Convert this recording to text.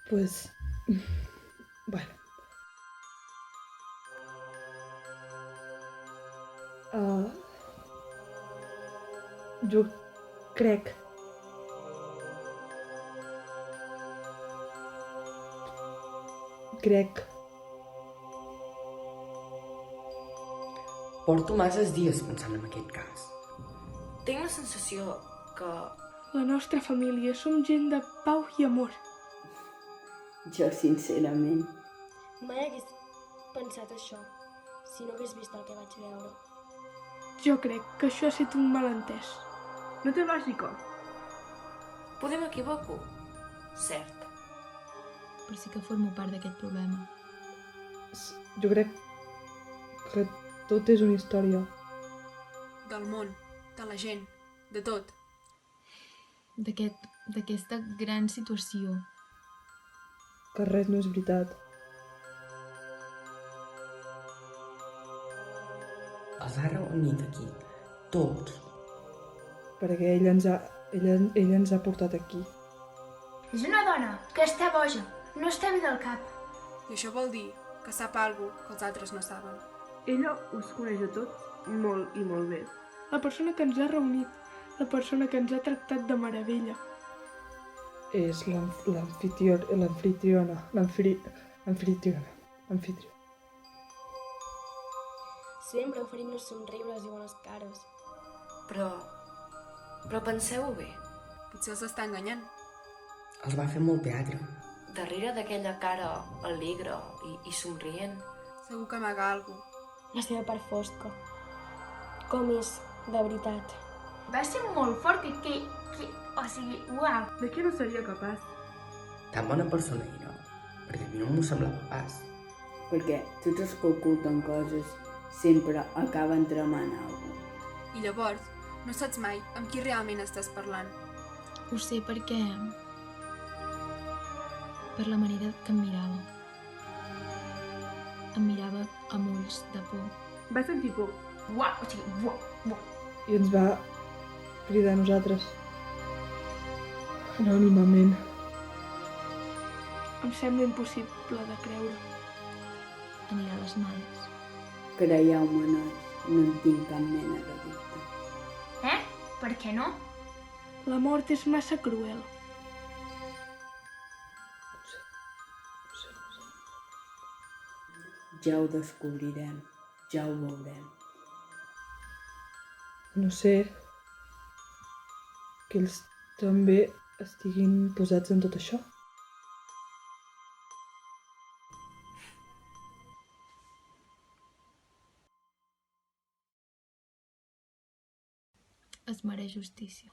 Pues... Bueno. Uh, jo crec... Porto masses dies pensant en aquest cas. Tinc la sensació que... La nostra família som gent de pau i amor. Jo, sincerament, Mai hagués pensat això si no hagués vist el que vaig veure. Jo crec que això ha estat un malentès. No té lògica. Poder m'equivoco? Cert. Però sí que formo part d'aquest problema. Jo crec que tot és una història. Del món, de la gent, de tot. D'aquesta gran situació. Que res no és veritat. Els ha reunit aquí, tots. Perquè ella ens ha portat aquí. És una dona que està boja, no està bé del cap. I això vol dir que sap alguna que els altres no saben. Ella us coneix a tots molt i molt bé. La persona que ens ha reunit, la persona que ens ha tractat de meravella. És l'anfitriona. Sempre oferim-nos somriures i bones cares. Però penseu-ho bé. Potser els està enganyant. Els va fer molt teatre. Darrere d'aquella cara alegre i somrient, Segur que amaga alguna cosa. La seva part fosca. Com és, de veritat. Va ser molt fort o sigui, uau. De què no seria capaç? Tan bona persona era, perquè a mi no m'ho semblava pas. perquè tots els que oculten coses sempre acaben tramant alguna cosa. I llavors, no saps mai amb qui realment estàs parlant. Ho sé perquè... per la manera que em mirava. Em mirava amb ulls de por. Va sentir por. Uau, o sigui, uau, uau. I ens va cridar a nosaltres. Anònimament. Em sembla impossible de creure. Anirà a les males. Creieu-me, nois, no en tinc cap mena de dubte. Per què no? La mort és massa cruel. Ja ho descobrirem, ja ho veurem. No sé que ells també estiguin posats en tot això. Es mereix justícia.